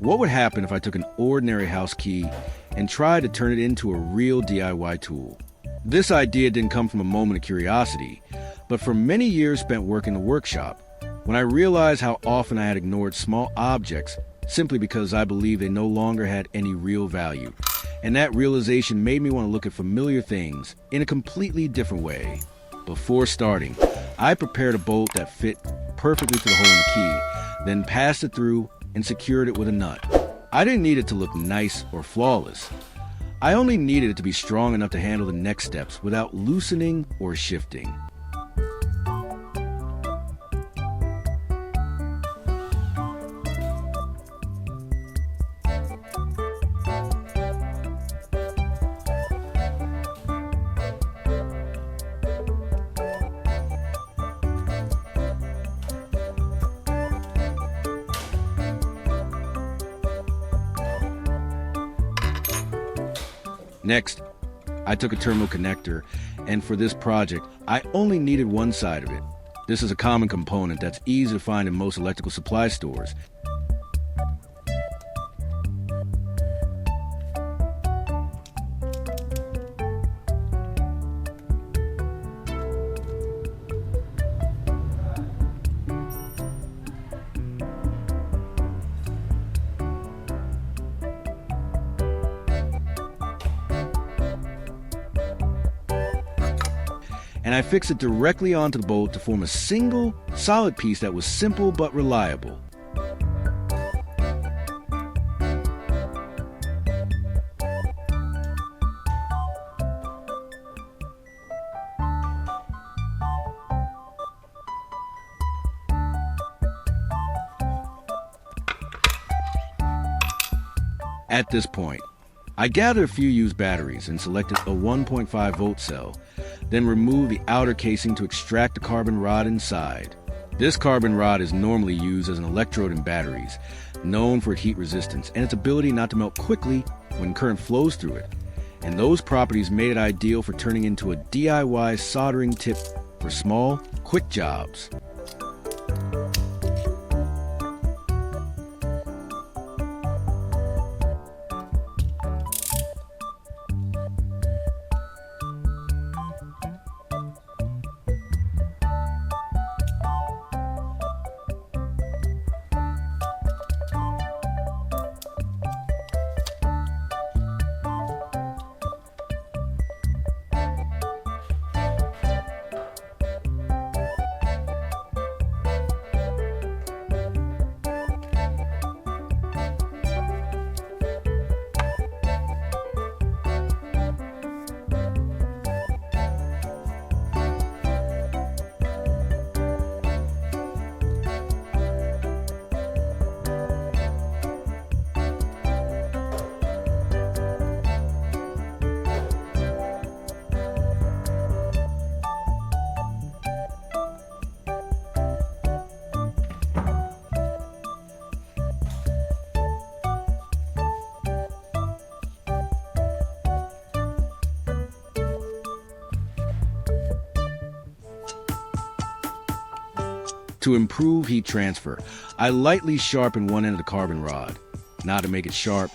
What would happen if I took an ordinary house key and tried to turn it into a real DIY tool? This idea didn't come from a moment of curiosity, but from many years spent working in the workshop, when I realized how often I had ignored small objects simply because I believed they no longer had any real value. And that realization made me want to look at familiar things in a completely different way. Before starting, I prepared a bolt that fit perfectly to the hole in the key, then passed it through and secured it with a nut. I didn't need it to look nice or flawless. I only needed it to be strong enough to handle the next steps without loosening or shifting. Next, I took a terminal connector, and for this project, I only needed one side of it. This is a common component that's easy to find in most electrical supply stores. And I fixed it directly onto the bolt to form a single, solid piece that was simple but reliable. At this point, I gathered a few used batteries and selected a 1.5 volt cell, then removed the outer casing to extract the carbon rod inside. This carbon rod is normally used as an electrode in batteries, known for its heat resistance and its ability not to melt quickly when current flows through it. And those properties made it ideal for turning into a DIY soldering tip for small, quick jobs. To improve heat transfer, I lightly sharpen one end of the carbon rod, not to make it sharp,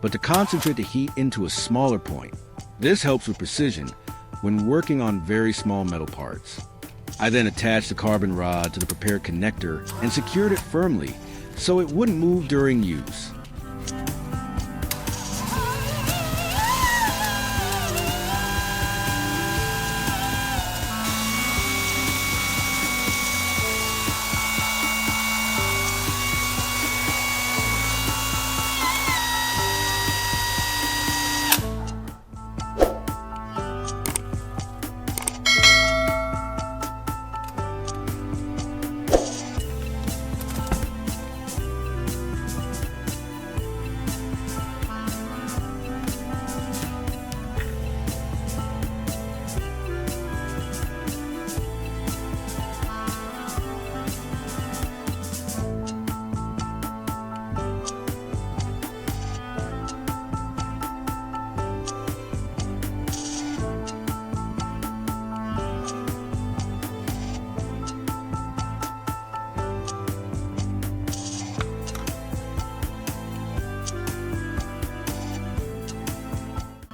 but to concentrate the heat into a smaller point. This helps with precision when working on very small metal parts. I then attached the carbon rod to the prepared connector and secured it firmly so it wouldn't move during use.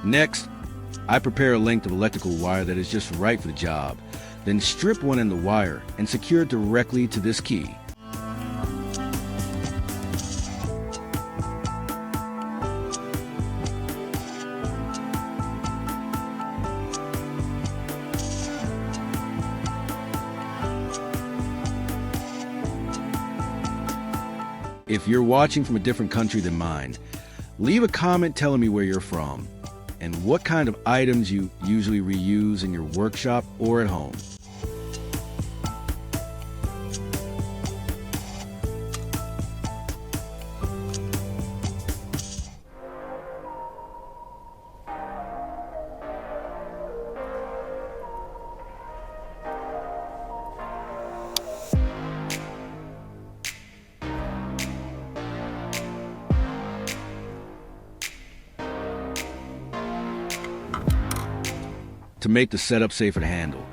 Next, I prepare a length of electrical wire that is just right for the job, then strip one end of the wire and secure it directly to this key. If you're watching from a different country than mine, leave a comment telling me where you're from and what kind of items you usually reuse in your workshop or at home. To make the setup safer to handle,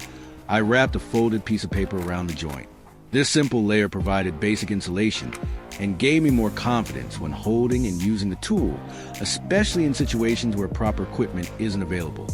I wrapped a folded piece of paper around the joint. This simple layer provided basic insulation and gave me more confidence when holding and using the tool, especially in situations where proper equipment isn't available.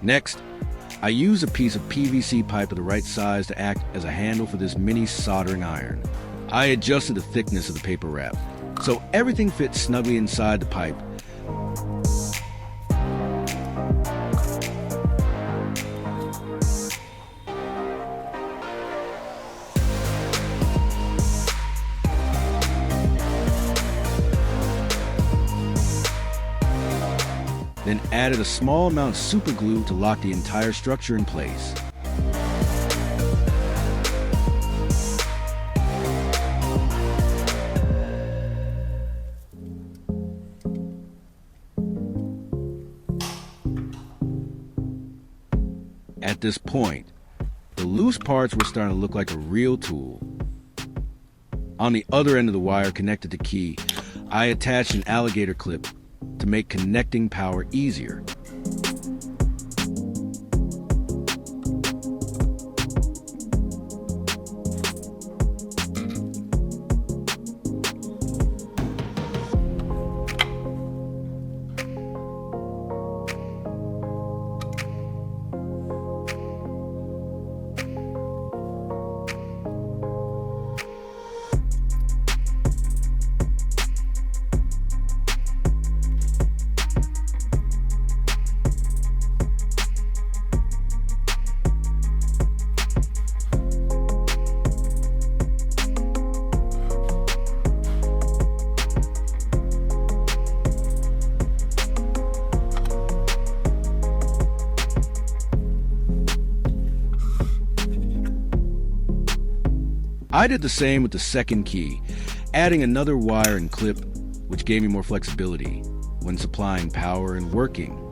Next, I use a piece of PVC pipe of the right size to act as a handle for this mini soldering iron. I adjusted the thickness of the paper wrap, so everything fits snugly inside the pipe. Then added a small amount of super glue to lock the entire structure in place. At this point, the loose parts were starting to look like a real tool. On the other end of the wire connected to key, I attached an alligator clip to make connecting power easier. I did the same with the second key, adding another wire and clip, which gave me more flexibility when supplying power and working.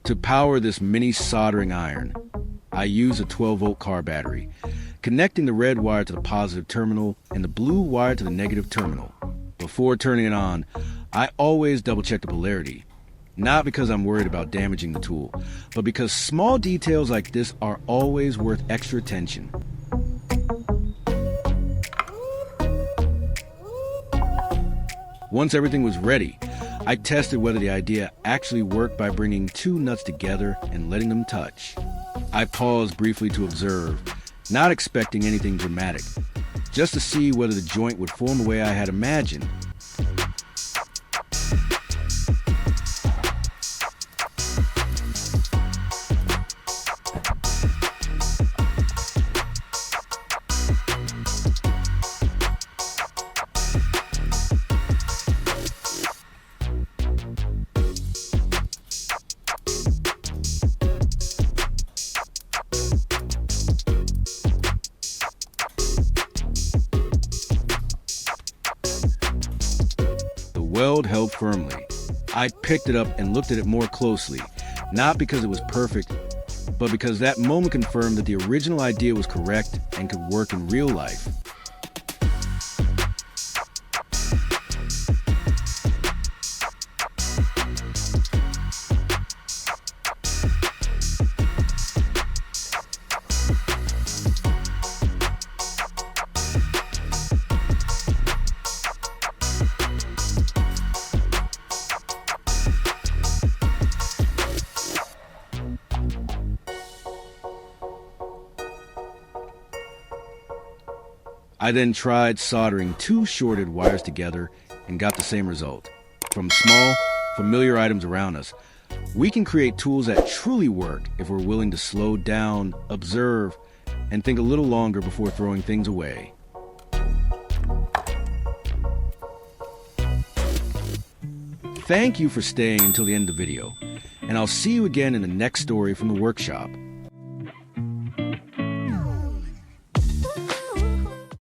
To power this mini soldering iron, I use a 12-volt car battery, connecting the red wire to the positive terminal and the blue wire to the negative terminal. Before turning it on, I always double-check the polarity. Not because I'm worried about damaging the tool, but because small details like this are always worth extra attention. Once everything was ready, I tested whether the idea actually worked by bringing two nuts together and letting them touch. I paused briefly to observe, not expecting anything dramatic, just to see whether the joint would form the way I had imagined. The weld held firmly. I picked it up and looked at it more closely, not because it was perfect, but because that moment confirmed that the original idea was correct and could work in real life. I then tried soldering two shorted wires together and got the same result. From small, familiar items around us, we can create tools that truly work if we're willing to slow down, observe, and think a little longer before throwing things away. Thank you for staying until the end of the video, and I'll see you again in the next story from the workshop.